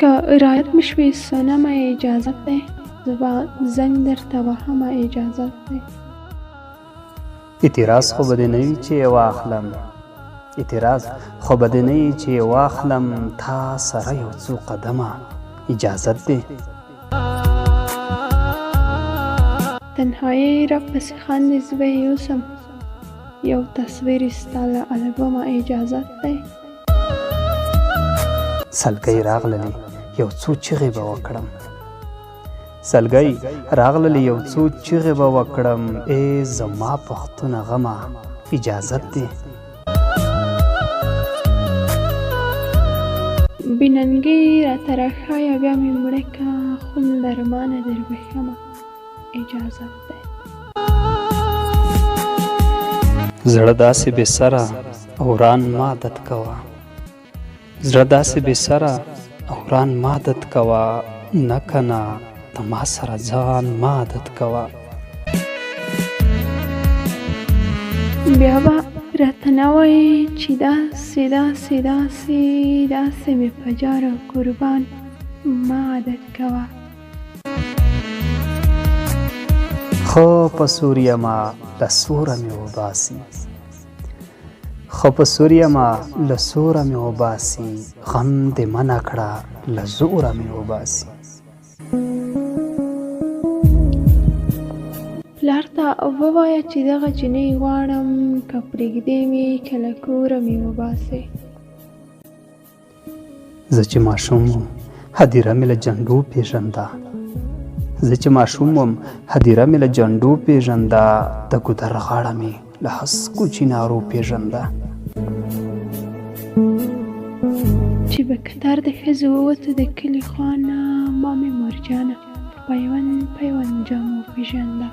که رایت مشوی صنم اجازت ده، زنگ در توهم اجازت ده. اعتراض خو بده نوی چې واخلم، اعتراض خو بده نه چې واخلم، تا سره یو څو قدمه اجازت ده. تنهایی را پس خاند زبه یوسم، یو تصویر ستا له البومه اجازت ده. سلګۍ راغللې یو څو چغې به وکړم، سلګۍ راغللې یو څو چغې به وکړم، ای زما پښتونه غمه اجازت ده. بیننګي را ترخای بیا مې مړه که خون درمانه در بخمه اجازت ده. زړه داسې بې سره اوران مادت کوه، زړه داسې بې سره اوران مادت کوه، نه کنه ته ما سره ځان مادت کوه. بیا به راته نه وایې چې داسې داسې داسې داسې مې په جار قربان ما عادت کوه. خو په سوریما له سوره مې وباسي، خو په سوریما له سوره مې وباسي، غم دې منع کړه له زوره مې وباسي. پلار ته ووایه چې دغه جینۍ غواړم، که پرېږدې مې که له کوره مې وباسې. زه چې ماشوم وم هدیره مې له جنډو پېژنده، زه چې ماشوم وم هدیره مې له جنډو پېژنده، د ګودر غاړه مې له هسکو چینارو پېژنده. چې به کتار د ښځو ووته د کلي خوا نه، ما مې مرجانه پیوند پیوند جامو پېژنده.